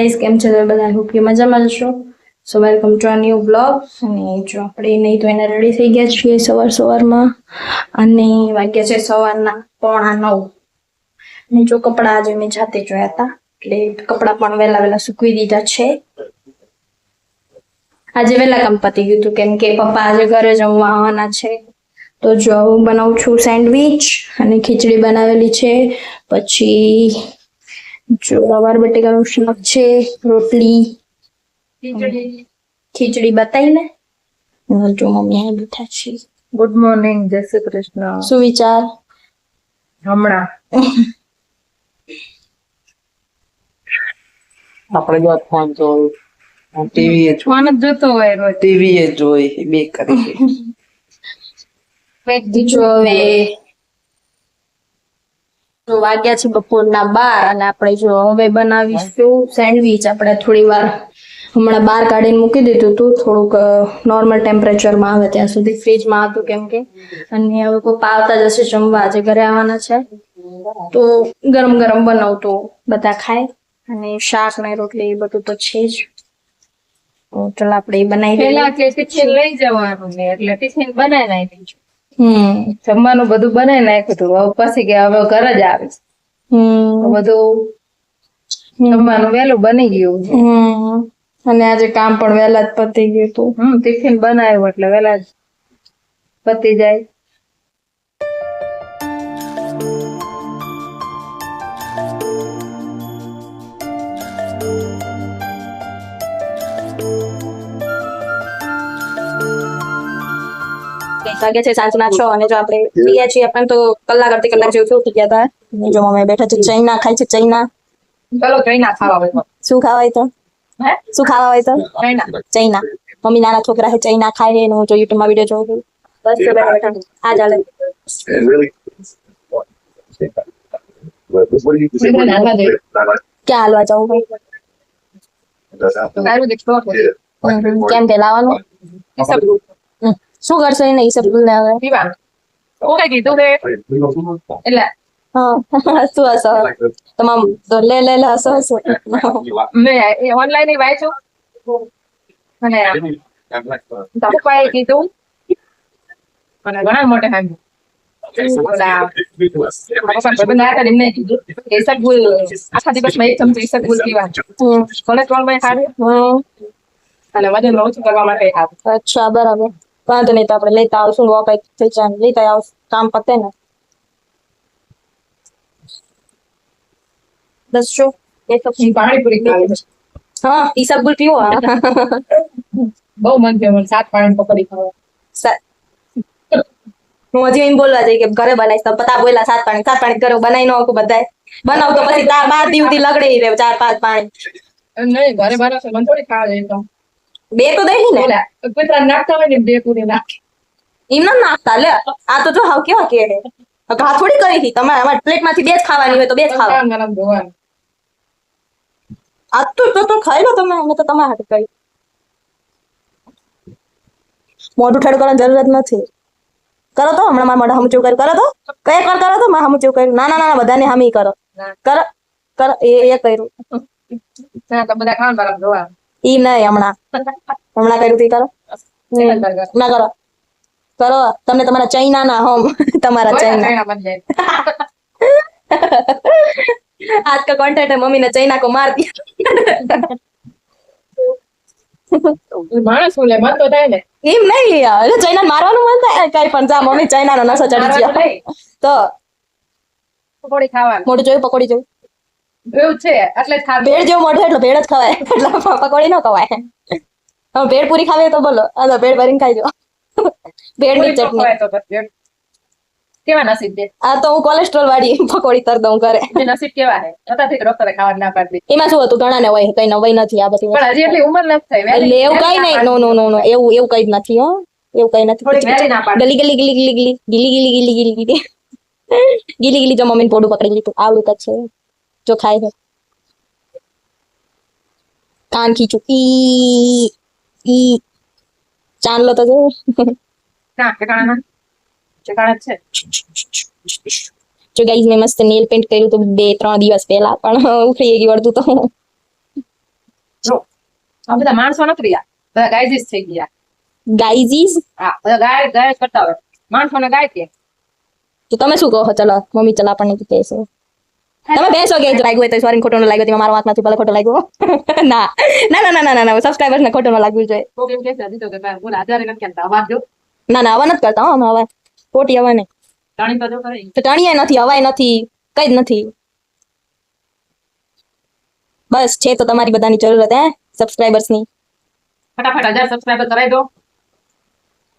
Guys, કેમ છો બધા? હોપ કે મજામાં છો. સો welcome to a new blog. અને જો આપણે નહીં તો એને રેડી થઈ ગયા છીએ સવારમાં, અને વાગ્યા છે સવારના 8:45. અને જો કપડાં આજે મેં જાતે જોયા હતા, એટલે કપડાં પણ વહેલા સૂકવી દીધા છે. આજે વહેલા કામ પતી ગયું હતું, કેમ કે પપ્પા આજે ઘરે જમવા આવવાના છે. તો જો હું બનાવું છું સેન્ડવિચ, અને ખીચડી બનાવેલી છે. પછી જો ગવાર બટેકાનું શાક છે, રોટલી, ખીચડી બતાવી ને. જો મમ્મી અહીં બેઠા છે. ગુડ મોર્નિંગ, જય શ્રી કૃષ્ણ. શું વિચાર? હમણાં આપણે જો ફોન જોઈ ટીવી ફોન જ જોતો હોય રોજ. ટીવી એ જોઈ બે કરી જો હવે જો વાગ્યા છે બપોરના 12, અને આપણે જો હવે બનાવીશું સેન્ડવિચ. આપણે થોડી વાર હમણાં બહાર કાઢીને મૂકી દીધું હતું, થોડુંક નોર્મલ ટેમ્પરેચરમાં આવે ત્યાં સુધી ફ્રીજમાં હતું, કેમ કે અને હવે પપ્પા આવતા જશે જમવા, આજે ઘરે આવવાના છે. તો ગરમ ગરમ બનાવું તો બધા ખાય. અને શાક ને રોટલી એ બધું તો છે જ. તો ચાલ આપણે એ બનાવી પેલા કે ટિફિન લઈ જવાનું ને, એટલે ટિફિન બનાવી નાખ્યું. હમ જમવાનું બધું બનાવી નાખ્યું હતું. હવે પછી કે હવે ઘર જ આવીશ, તો બધું જમવાનું વહેલું બની ગયું. અને આજે કામ પણ વહેલા જ પતી ગયું હતું. ટિફિન બનાવ્યું એટલે વહેલા જ પતી જાય. વાગે છે સાંજના 6, અને જો આપણે ફ્રી છીએ પણ તો કલાક અડધી કલાક જેવું થઈ ગયા હતા. જો અમે બેઠા છે, ચૈના ખાય છે. ચૈના ચલો ચૈના ખાવા હોય. શું ખાવા હોય તો? શું ખાવા હોય તો? ચૈના. મમ્મી નાના છોકરા છે, ચૈના ખાય છે. હું જો યુટ્યુબમાં વિડીયો જોઉં છું. બસ બેઠા આ ચાલે. And really, what do you think? ક્યાં હાલવા જવું ભાઈ? કેમ કે લાવવાનું? શું કરશો એને ઈસબગુલ ને હવે? ઓકે કીધું છે એટલે હા શું હસો તમામ તો લે હસો મેં ઓનલાઈન વાંચ્યું અને પપ્પાએ કીધું અને ઘણા મોટા આખા દિવસમાં 1 ચમચી ઈસબગુલ પીવાનું. કોલેસ્ટ્રોલમાં સારું અને વજન ઓછું કરવા માટે સારું. અચ્છા, બરાબર. વાંધો નહીં, તો આપણે લેતા આવશું. વોકાઈ થઈ જાય, લેતા આવ, કામ પતે ને. બસ શું એ તો પાણીપુરી ખાવી. હા, ઈસબગુલ પીવો. બહુ મન થયું મને 7 પાણી પકોડી ખાવા. હું હજી એમ બોલવા જઈ કે ઘરે બનાવીશ, તો પતા બોલા 7 પાણી ઘરે બનાવી નો આખું બધાય બનાવ તો પછી 12 દિવસથી લગડી રહે 4-5 પાણી. નહીં ઘરે બનાવશે મને થોડી ખાવા જાય તો બે તો દઈ ને કુતરા નાખતા હોય ને 2 પૂરી નાખે. એમ ના નાખતા લે. આ તો જો હાવ કેવા કે ઘા થોડી કરી હતી તમારે. અમારે પ્લેટમાંથી 2 જ ખાવાની હોય તો 2 જ ખાવા. ગરમ ધોવાનું. આ તો ખાઈ લો તમે. અમે તો તમારા હાથે કરી. મોઢું ઠેડું કરવાની જરૂરત નથી. કરો તો હમણાં મારા મોઢા હમચું કર્યું. કરો તો કઈ વાર કરો તો મારા હમચું કર્યું. ના બધાને હામી કરો. કરો એ કર્યું. બધા ખાવાનું ગરમ ધોવાનું. ઈ નહીં હમણાં કર્યું તી કરો ના કરો તમે તમારા ચૈના ના હોમ તમારા ચૈના બની જાય. आज का कंटेंट है मम्मी ने चाइना को मार दिया. માણસ બોલે મન તો થાય ને એમ નહીં યાર, ચાઇના મારવાનું મન થાય કઈ પણ. જા મમ્મી ચાઇના નો નશો ચડી ગયો તો પકોડી ખાવાનું. મોઢું જોયું? પકોડી જોયું? એવું છે એટલે જ ખાધું. ભેળ જેવું મોઢું એટલે ભેળ જ ખવાય, એટલે પકોડી ન ખવાય. હવે ભેળ પૂરી ખાવી તો બોલો, હાલો ભેળ ભરીને ખાઈ જો. ભેળ ની ચટણી કેવા નસીબ છે. આ તો હું કોલેસ્ટ્રોલ વાળી પકોડી તર દઉં ઘરે. નસીબ કેવા છે. અત્યારથી ડોક્ટરે ખાવા ના પાડી. એમાં શું હતું? ઘણા ને હોય, કઈ નવાઈ નથી આ બધી. પણ હજી એટલી ઉંમર નથી થઈ. એટલે એવું કઈ નહીં. નો એવું કઈ જ નથી. હો એવું કઈ નથી. ગીલી જો મમ્મીને પોડું પકડી લીધું. આવડું જ છે જો ખાય છે. કાન ખીચું ઈ ચાંદલો તો જો ઠેકાણા છે. જો ગાઈઝ મેં મસ્ત નેલ પેન્ટ કર્યું તો 2-3 દિવસ પહેલા, પણ ઉખડી ગયું અડધું તો. જો આ બધા માણસો નથી રહ્યા, બધા ગાયજીસ થઈ ગયા. ગાઈઝીસ હા, બધા ગાય ગાય કરતા હોય, માણસોને ગાય કે. તો તમે શું કહો? ચલો મમ્મી ચલા આપણને કહે છે. તમે બેસો કે લાગ્યું હોય તો સોરી ખોટો ન લાગ્યો, તેમાં મારો વાંક નથી, ભલે ખોટો લાગ્યો. ના ના ના ના ના ના સબસ્ક્રાઇબર્સ ને ખોટો ન લાગવું જોઈએ. કોક એમ કહે છે, હજી તો કે ભાઈ બોલા આધારે નથી કહેતા, અવાજ જો ના ના હવા નથી કરતા હો અમે, હવા ખોટી હવા નહીં. ટાણી બધો કરે. તો ટણીએ નથી, હવાય નથી, કઈ જ નથી. બસ છે તો તમારી બધાની જરૂરત હે સબસ્ક્રાઇબર્સ ની. ફટાફટ 1000 સબસ્ક્રાઇબર કરાવી દો.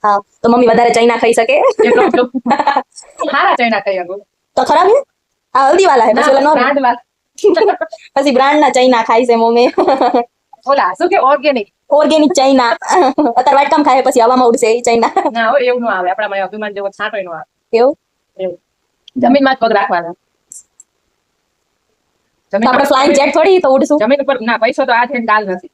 હા તો મમ્મી વધારે ચાઇના ખાઈ શકે. એટલો એટલો. સારા ચાઇના કઈ આગળ. તો ખરાબ હે આ હલ્દી વાલા હે, પછી ઓલા નો બ્રાન્ડ વાળા. પછી બ્રાન્ડ ના ચાઇના ખાઈ છે મમ્મી. ઓલા શું કે ઓર્ગેનિક. ઓર્ગેનિક ચાઇના અત્યારે વાટકામ ખાય પછી હવામાં ઉડશે એ ચાઇના. ના હો એવું ન આવે, આપણામાં અભિમાન જેવો છાંટોય ન આવે. એવું એવું જમીનમાં જ પગ રાખવાના. તો આપણે ફ્લાઇંગ જેટ થોડી તો ઉડશું. જમીન ઉપર ના, પૈસો તો આ છે ને કાલ નથી,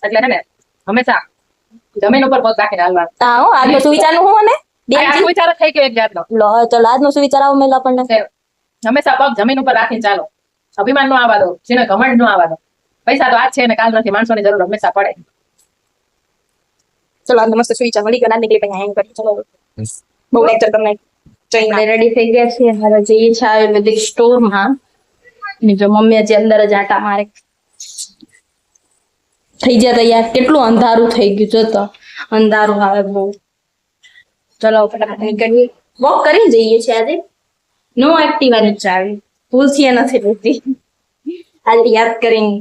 એટલે હે ને હંમેશા જમીન ઉપર પગ રાખીને હાલવાનું. હા હો આજનો સુવિચારનું હું અને આ વિચાર જ થઈ ગયો એક જાતનો. લો ચલો આજનો સુવિચાર આવો મેલ આપણને. હંમેશા પગ જમીન ઉપર રાખીને ચાલો, અભિમાન નો આવવા દો, જેને ઘમંડ નો આવવા દો. પૈસા તો આજ છે ને કાલ નથી, માણસોની જરૂર હંમેશા પડે. ચલો આજનો મસ્ત સુવિચાર મળી ગયો, નાની ક્લિપ અહીંયા કરી. ચલો બહુ લેક્ચર તમને ચાઇના રેડી થઈ ગયા છે. હવે જઈએ છે આયુર્વેદિક સ્ટોરમાં. ને જો મમ્મી હજી અંદર જ આટા મારે. થઈ ગયા તૈયાર. કેટલું અંધારું થઈ ગયું જો તો, અંધારું આવે બહુ. ચલો ફટાફટ નીકળીએ, વોક કરીને જઈએ છીએ આજે. નો એક્ટિવા ની ચાવી ભૂલથી નથી લીધી, આજે યાદ કરીને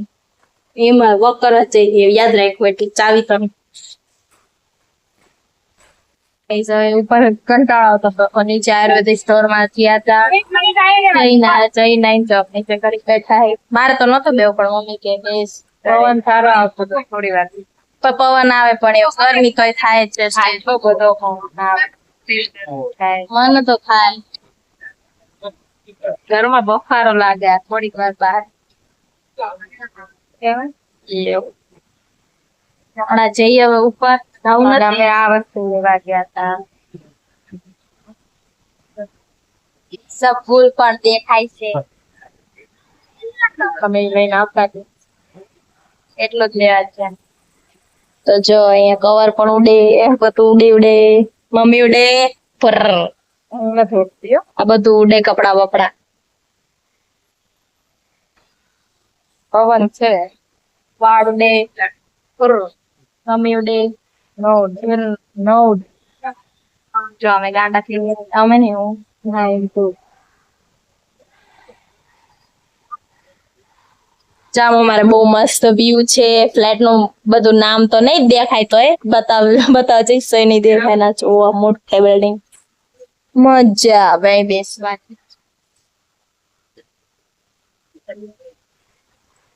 એમાં વોક કરવા જઈએ, યાદ રાખવું એટલે ચાવી તમે. ઉપર કંટાળો આવતો હતો, નીચે આયુર્વેદિક સ્ટોર માં ગયા હતા. જઈને જોબ નીચે કરી બેઠા. મારે તો નતો બેવ પણ મમ્મી કે બેસ. પવન સારો આવતો હતો થોડી વાર. પવન આવે પણ એવું ગરમી કઈ થાય જ છે. એટલો બધો પવન આવે. મન તો થાય. ઘરમાં બફારો લાગે થોડીક વાર બહાર. એવું હમણાં જઈએ હવે ઉપર. જવું અમે નથી. આ વસ્તુ લેવા ગયા હતા. સબ ફૂલ પણ દેખાય છે. તમે લઈને આવતા હતા. એટલું જ લેવા છે. તો જો અહીંયા કવર પણ ઉડે, બધું ઉડે ઉડે. મમ્મી ઉડે ફર. નથી ઉઠતી હો. આ બધું ઉડે, કપડા બપડા. પવન છે. વાળ ઉડે ફર. મમ્મી ઉડે. Node node. જો અમે ગાંડા થઈ ગયા. અમે નહીં હું. હા એમ તો. જામો મારે બહુ મસ્ત વ્યૂ છે. ફ્લેટ નું બધું નામ તો નહીં દેખાય તો બતાવ જઈશ નહીં દેખાય ના. જોવા મોટી બિલ્ડિંગ, મજા આવે બેસવાની.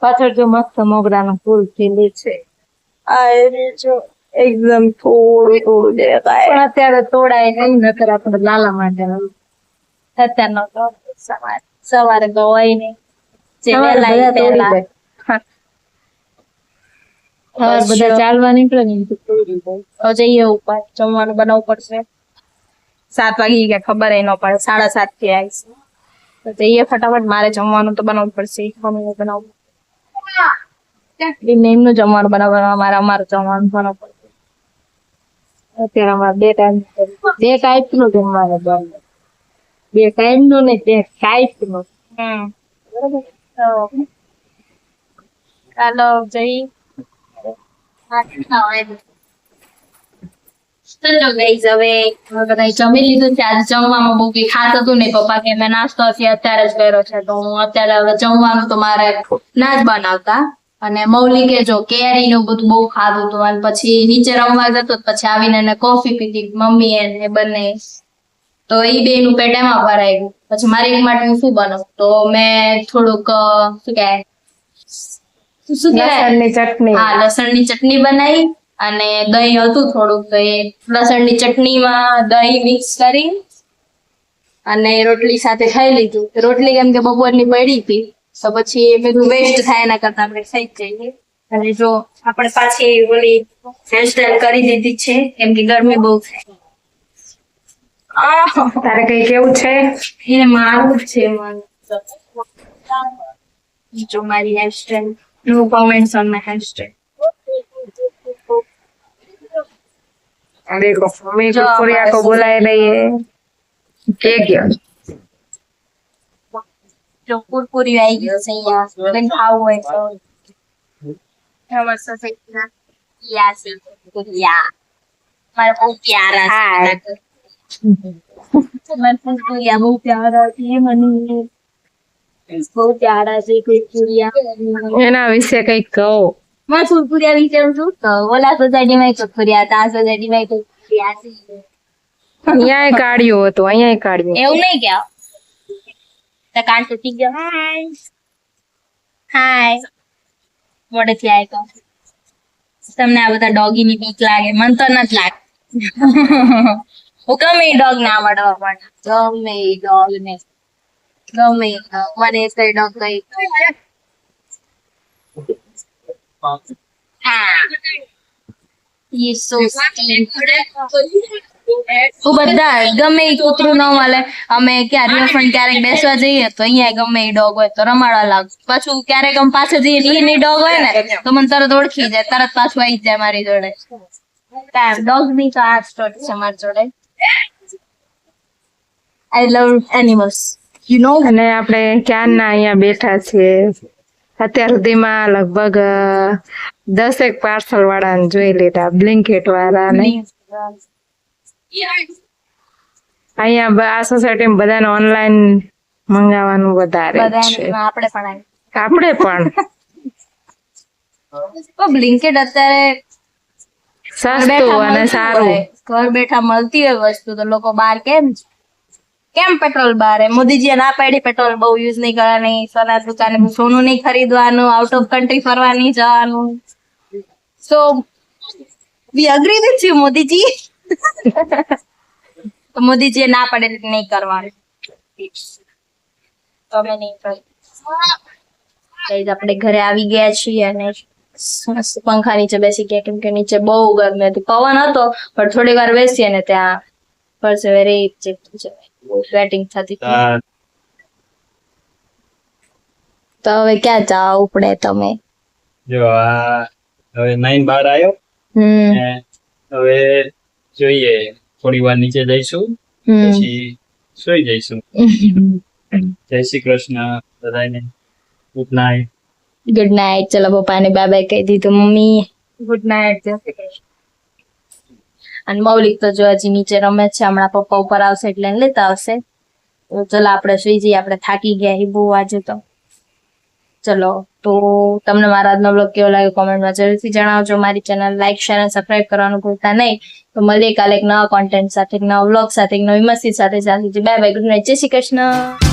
પાછળ જો મસ્ત મોગરાનું ફૂલ ખીલે છે. અરે જો એકદમ થોડું થોડું દેખાય. પણ અત્યારે તોડાય નહીં, નકર આપણે લાલા માટે અત્યારનો તો સવારે તો હોય નહીં. જે સવારે વહેલા બધા તોડી વહેલા. દે. સવારે બધા ચાલવા નીકળે ને તો તોડી દે. તો જઈએ ઉપર, જમવાનું બનાવવું પડશે. 7 વાગી ગયા ખબર ન પડે, 7:30 થી આવીશ. તો જઈએ ફટાફટ. મારે જમવાનું તો બનાવવું પડશે. મમ્મીને બનાવવું, એમનું જમવાનું બનાવવાનું, અમારું જમવાનું બનાવવું પડશે. અત્યારે અમારે 2 ટાઈમ નું જમવાનું બને. 2 ટાઈમ નું ને 2 ટાઈપ નું. બરોબર. તો ચાલો જઈ. તો જો guys, હવે બધા જમી લીધું છે. આજે જમવામાં બહુ કઈ ખાસ હતું નહીં. પપ્પા કે મેં નાસ્તો હશે અત્યારે જ કર્યો છે, તો હું અત્યારે હવે જમવાનું તો મારે ના જ બનાવતા. અને મૌલી કે જો કેરી નું બધું બહુ ખાધું હતું, અને પછી નીચે રમવા જતો, પછી આવીને એને કોફી પીધી મમ્મી એ બંને. તો એ બે નું પેટ એમાં ભરાઈ ગયું. પછી મારી એક માટે હું શું બનાવું, તો મેં થોડુંક શું કહેવાય લસણની ચટણી. હા લસણની ચટણી બનાવી. અને દહીં હતું થોડુંક, તો એ લસણની ચટણીમાં દહીં મિક્સ કરી અને રોટલી સાથે ખાઈ લીધું. રોટલી કેમ કે બપોરની પડી હતી, તો પછી એ બધું વેસ્ટ થાય એના કરતા આપણે ખાઈ જ જઈએ. અને જો આપણે પાછી ઓલી હેરસ્ટાઈલ કરી દીધી છે, કેમ કે ગરમી બહુ થાય. તારે કઈ કેવું છે? એને મારું જ છે મન. જો મારી hairstyle No comments on my hashtag. देखो मम्मी जो कुरकुरिया को हमारे बुला रही है के गया જો કુરકુરી આવી ગયો છે અહીંયા બેન ખાવું હોય તો અમાર સોસાયટીના યા છે કુરકુરિયા મારા બહુ પ્યારા છે મારા કુરકુરિયા બહુ પ્યારા છે મને બહુ પ્યારા છે કુરકુરિયા એના વિશે કઈક કહો મારા કુરકુરિયા વિશે હું શું કહું ઓલા સોસાયટીમાં કુરકુરિયા હતા આ સોસાયટીમાં કુરકુરિયા છે અહીંયા કાઢ્યું હતું અહીંયા કાઢ્યું એવું નહીં ક્યાં તો કાન તૂટી ગયો હાય મોડેથી આવ્યો તમને આ બધા ડોગી ની બીક લાગે મને તો નથી લાગતી હું ગમે એ ડોગ ના મળવા પણ ગમે એ ડોગ ને ગમે એ dog. મને કઈ ડોગ કઈ હા ये so હું બધા ગમે એ કૂતરું ન મળે અમે ક્યાં રિવરફ્રન્ટ ક્યારેક બેસવા જઈએ તો અહીંયા ગમે એ ડોગ હોય તો રમાડવા લાગ પાછું ક્યારેક અમે પાછળ જઈએ એની ડોગ હોય ને તો મને તરત ઓળખી જાય તરત પાછું આવી જ જાય મારી જોડે ડોગ ની તો આ સ્ટોરી છે મારી જોડે આઈ લવ એનિમલ્સ યુ નો અને આપણે ક્યારના અહીંયા બેઠા છીએ અત્યાર સુધીમાં લગભગ 10 પાર્સલ વાળાને જોઈ લીધા બ્લિંકિટ વાળાને અહીંયા આ સોસાયટીમાં બધાને ઓનલાઈન મંગાવવાનું વધારે જ છે આપણે પણ આપણે પણ બ્લિંકેટ અત્યારે સસ્તું અને સારું ઘર બેઠા મળતી હોય વસ્તુ તો લોકો બહાર કેમ પેટ્રોલ બહાર મોદીજીએ ના પાડી પેટ્રોલ બહુ યુઝ નહીં કરવાની સોના દુકાને સોનું નહીં ખરીદવાનું આઉટ ઓફ કન્ટ્રી ફરવા નહીં જવાનું સો વી અગ્રી વિથ યુ મોદીજી તો મોદીજીએ ના પાડે નહીં કરવાનું તો અમે નહીં કરી આપણે ઘરે આવી ગયા છીએ અને પંખા નીચે બેસી ગયા કેમ કે નીચે બહુ ગરમી હતી પવન હતો પણ થોડી વાર બેસી અને ત્યાં પરસેવેરી સ્વેટિંગ થતી તો હવે ક્યાં જાવ ઉપડે તમે જો આ હવે 9 બાર આવ્યો ને હવે જોઈએ થોડી વાર નીચે જઈશું પછી સુઈ જઈશું જય શ્રી કૃષ્ણ બધાને ગુડ નાઇટ ગુડ નાઇટ ચલો પપ્પાને બાય બાય કહી દીધું મમ્મી ગુડ નાઇટ અને મૌલિક તો જો હજી નીચે રમે છે હમણાં પપ્પા ઉપર આવશે એટલે એને લેતા આવશે તો ચલો આપણે સુઈ જઈએ આપણે થાકી ગયા બહુ આજે તો ચલો તો તમને મારા આજનો બ્લોગ કેવો લાગ્યો કોમેન્ટમાં જરૂરથી જણાવજો મારી ચેનલ લાઈક શેર અને સબસ્ક્રાઇબ કરવાનું ભૂલતા નહીં તો મળીએ કાલે એક નવા કોન્ટેન્ટ સાથે એક નવા બ્લોગ સાથે એક નવી મસ્તી સાથે બાય બાય ગુડ નાઇટ જય શ્રી કૃષ્ણ